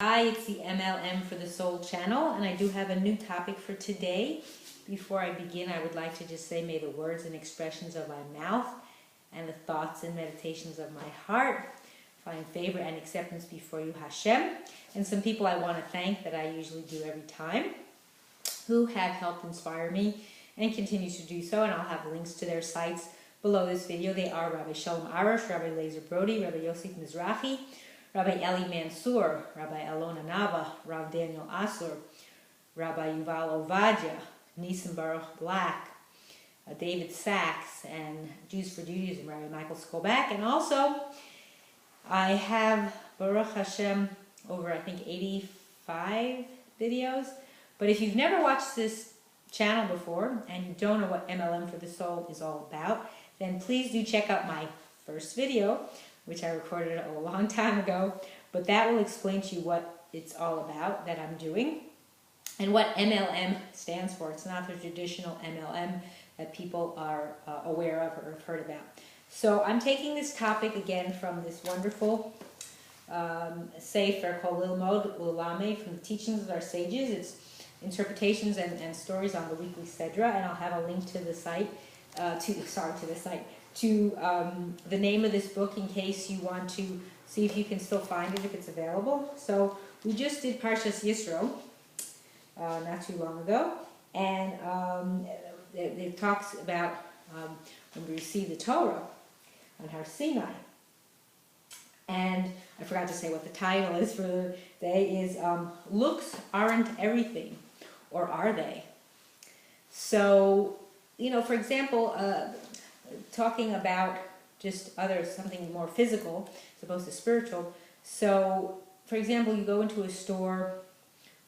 Hi, it's the M.L.M for the Soul channel, and I do have a new topic for today. Before I begin, I would like to just say, may the words and expressions of my mouth and the thoughts and meditations of my heart find favor and acceptance before you, Hashem. And some people I want to thank that I usually do every time, who have helped inspire me and continue to do so, and I'll have links to their sites below this video. They are Rabbi Shalom Arush, Rabbi Lazer Brody, Rabbi Yosef Mizrahi, Rabbi Eli Mansour, Rabbi Alona Nava, Rav Daniel Asor, Rabbi Yuval Ovadia, Nisan Baruch Black, David Sachs, and Jews for Judaism, Rabbi Michael Skobac. And also, I have, Baruch Hashem, over I think 85 videos. But if you've never watched this channel before and you don't know what M.L.M for the Soul is all about, then please do check out my first video, which I recorded a long time ago, but that will explain to you what it's all about that I'm doing and what M.L.M stands for. It's not the traditional M.L.M that people are aware of or have heard about. So I'm taking this topic again from this wonderful sefer called Lilmod, from the teachings of our sages. It's interpretations and stories on the weekly Sedra, and I'll have a link to the site, to the name of this book in case you want to see if you can still find it, if it's available. So we just did Parashat Yisro not too long ago, and it talks about when we received the Torah on Har Sinai. And I forgot to say what the title is for the day is Looks Aren't Everything, or Are They? So, you know, for example, talking about just something more physical as opposed to spiritual. So, for example, you go into a store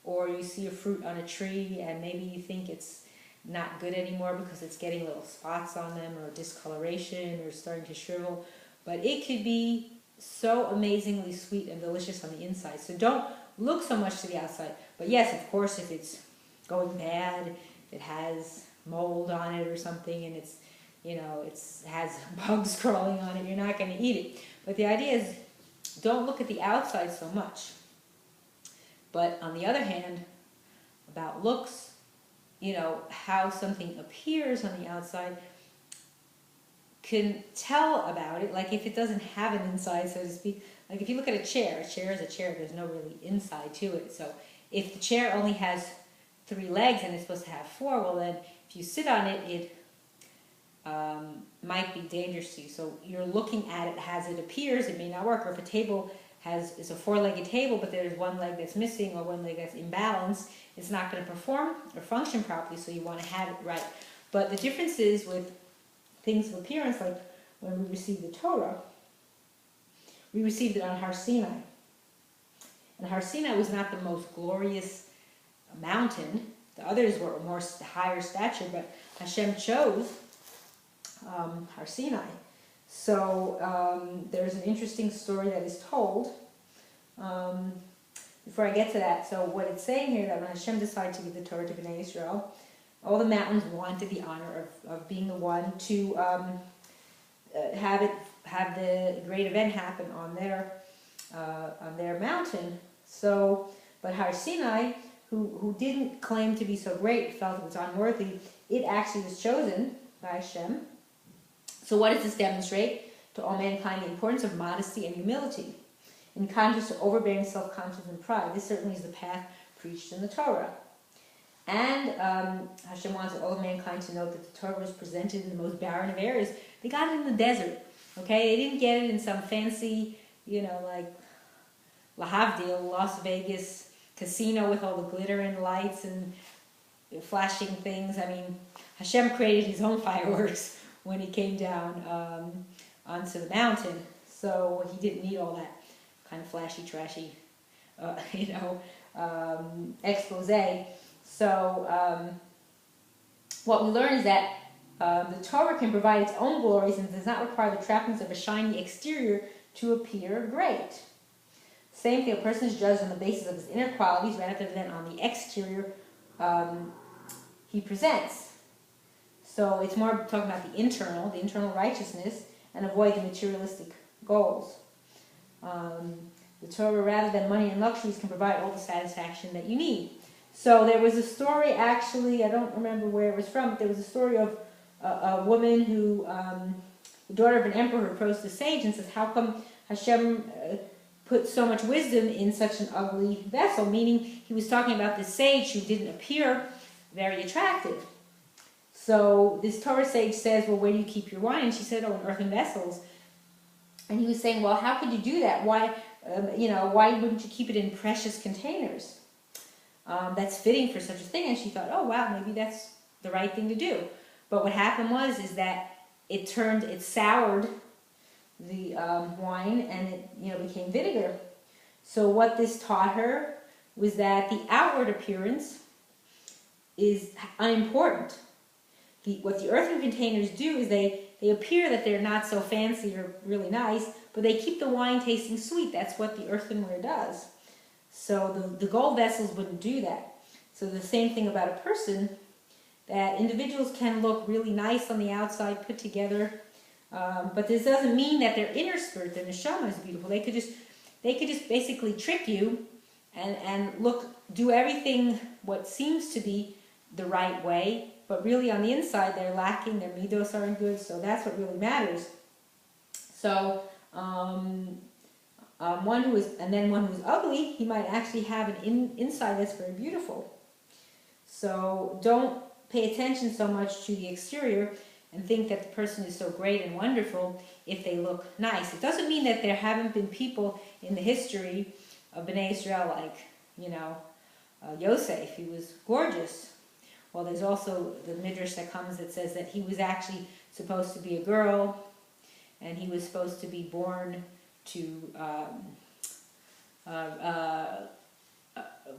or you see a fruit on a tree and maybe you think it's not good anymore because it's getting little spots on them or discoloration or starting to shrivel. But it could be so amazingly sweet and delicious on the inside. So don't look so much to the outside. But yes, of course, if it's going bad, if it has mold on it or something and it's, you know, it has bugs crawling on it, you're not going to eat it. But the idea is, don't look at the outside so much. But on the other hand, about looks, you know, how something appears on the outside can tell about it. Like if it doesn't have an inside, so to speak, like if you look at a chair is a chair, there's no really inside to it. So if the chair only has 3 legs and it's supposed to have 4, well then, if you sit on it, it might be dangerous to you. So you're looking at it as it appears. It may not work. Or if a table is a 4-legged table, but there's 1 leg that's missing or 1 leg that's imbalanced, it's not going to perform or function properly. So you want to have it right. But the difference is with things of appearance, like when we received the Torah, we received it on Har Sinai. And Har Sinai was not the most glorious mountain. The others were more higher stature, but Hashem chose Har Sinai. So there's an interesting story that is told. Before I get to that, so what it's saying here, that when Hashem decided to give the Torah to Bnei Israel, all the mountains wanted the honor of being the one to have the great event happen on their mountain. So, but Har Sinai, who didn't claim to be so great, felt it was unworthy, it actually was chosen by Hashem. So what does this demonstrate to all mankind? The importance of modesty and humility, in contrast to overbearing self-consciousness and pride. This certainly is the path preached in the Torah. And Hashem wants all of mankind to know that the Torah was presented in the most barren of areas. They got it in the desert, okay? They didn't get it in some fancy, you know, like Lahavdil, Las Vegas casino with all the glitter and lights and flashing things. I mean, Hashem created his own fireworks when he came down onto the mountain. So he didn't need all that kind of flashy, trashy, expose. So what we learn is that the Torah can provide its own glories and does not require the trappings of a shiny exterior to appear great. Same thing, a person is judged on the basis of his inner qualities rather than on the exterior he presents. So it's more talking about the internal righteousness, and avoid the materialistic goals. The Torah, rather than money and luxuries, can provide all the satisfaction that you need. So there was a story, actually, I don't remember where it was from, but there was a story of a woman who, the daughter of an emperor, who approached the sage and says, how come Hashem put so much wisdom in such an ugly vessel? Meaning, he was talking about this sage who didn't appear very attractive. So this Torah sage says, well, where do you keep your wine? And she said, oh, in earthen vessels. And he was saying, well, how could you do that? Why, why wouldn't you keep it in precious containers? That's fitting for such a thing. And she thought, oh, wow, maybe that's the right thing to do. But what happened is that it soured the wine, and it became vinegar. So what this taught her was that the outward appearance is unimportant. What the earthen containers do is they appear that they're not so fancy or really nice, but they keep the wine tasting sweet. That's what the earthenware does. So the gold vessels wouldn't do that. So the same thing about a person, that individuals can look really nice on the outside, put together, but this doesn't mean that their inner spirit, their neshama, is beautiful. They could just basically trick you and do everything what seems to be the right way, but really on the inside they're lacking, their midos aren't good, so that's what really matters. So one who is ugly, he might actually have an inside that's very beautiful. So don't pay attention so much to the exterior and think that the person is so great and wonderful if they look nice. It doesn't mean that there haven't been people in the history of Bnei Israel like, Yosef. He was gorgeous. Well, there's also the midrash that comes that says that he was actually supposed to be a girl, and he was supposed to be born to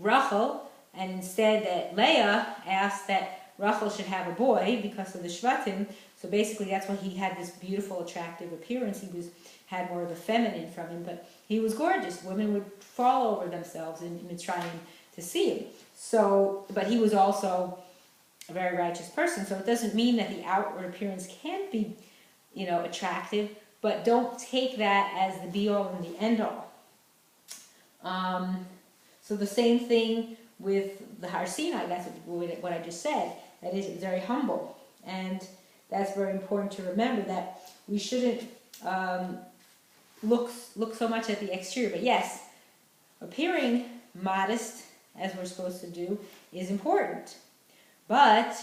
Rachel, and instead that Leah asked that Rachel should have a boy because of the Shvatim. So basically that's why he had this beautiful, attractive appearance. He had more of a feminine from him, but he was gorgeous. Women would fall over themselves in Mitzrayim to see him. So, but he was also a very righteous person. So it doesn't mean that the outward appearance can't be, attractive, but don't take that as the be-all and the end-all. So the same thing with the Har Sinai, that's what I just said. That is very humble. And that's very important to remember, that we shouldn't look so much at the exterior. But yes, appearing modest, as we're supposed to do, is important. But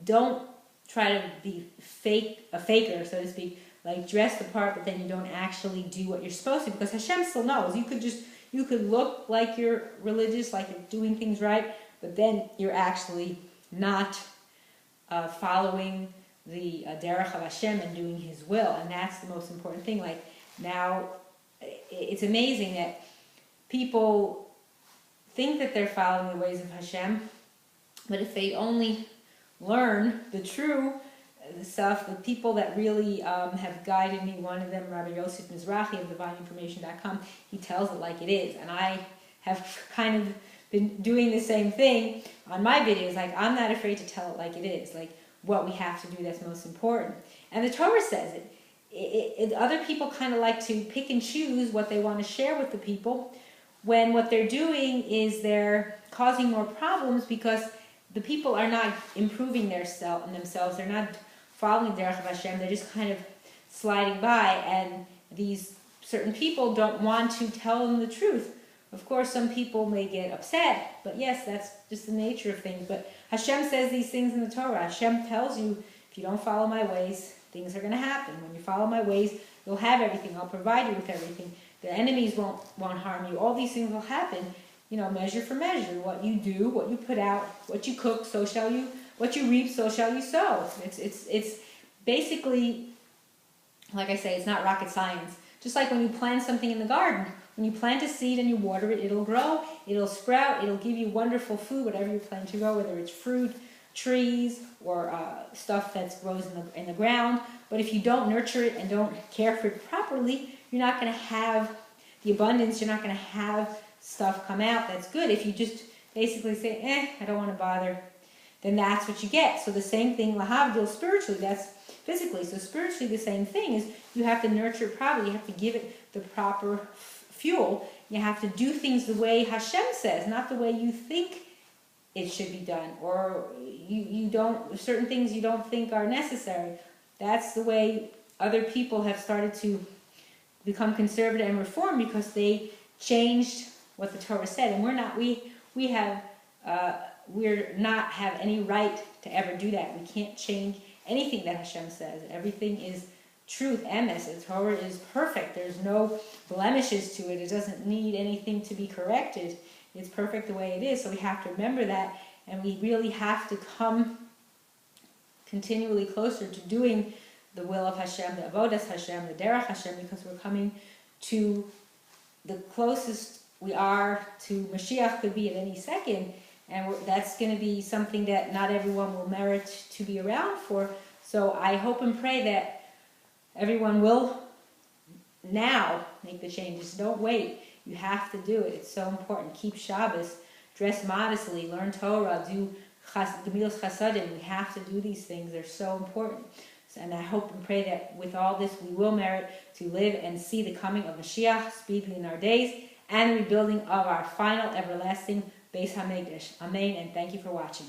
don't try to be a faker, so to speak, like dress the part, but then you don't actually do what you're supposed to, because Hashem still knows. You could look like you're religious, like you're doing things right, but then you're actually not following the derech of Hashem and doing His will, and that's the most important thing. Like now, it's amazing that people think that they're following the ways of Hashem, but if they only learn the true stuff, the people that really have guided me, one of them, Rabbi Yosef Mizrahi of DivineInformation.com, he tells it like it is. And I have kind of been doing the same thing on my videos. Like, I'm not afraid to tell it like it is, like what we have to do that's most important. And the Torah says it. Other people kind of like to pick and choose what they want to share with the people, when what they're doing is they're causing more problems, because the people are not improving themselves. They're not following the Derech of Hashem. They're just kind of sliding by, and these certain people don't want to tell them the truth. Of course, some people may get upset, but yes, that's just the nature of things. But Hashem says these things in the Torah. Hashem tells you, if you don't follow my ways, things are going to happen. When you follow my ways, you'll have everything. I'll provide you with everything. The enemies won't harm you. All these things will happen. Measure for measure. What you do, what you put out, what you cook, so shall you. What you reap, so shall you sow. It's basically, like I say, it's not rocket science. Just like when you plant something in the garden. When you plant a seed and you water it, it'll grow, it'll sprout, it'll give you wonderful food, whatever you plan to grow, whether it's fruit, trees, or stuff that grows in the ground. But if you don't nurture it and don't care for it properly, you're not going to have the abundance, you're not going to have stuff come out that's good. If you just basically say, I don't want to bother, then that's what you get. So the same thing, lahavdil, spiritually, that's physically. So spiritually, the same thing is you have to nurture it properly. You have to give it the proper fuel. You have to do things the way Hashem says, not the way you think it should be done, or you don't, certain things you don't think are necessary. That's the way other people have started to become conservative and reform, because they changed what the Torah said, and we're not have any right to ever do that. We can't change anything that Hashem says. Everything is truth, emes. The Torah is perfect. There's no blemishes to it. It doesn't need anything to be corrected. It's perfect the way it is. So we have to remember that, and we really have to come continually closer to doing the will of Hashem, the avodas Hashem, the derech Hashem, because we're coming to the closest we are to Mashiach could be at any second, and that's going to be something that not everyone will merit to be around for. So I hope and pray that everyone will now make the changes. Don't wait. You have to do it. It's so important. Keep Shabbos, dress modestly, learn Torah, do Gemilos Chasadim. We have to do these things. They're so important. And I hope and pray that with all this we will merit to live and see the coming of Mashiach speedily in our days, and the rebuilding of our final everlasting Beis HaMikdash. Amen, and thank you for watching.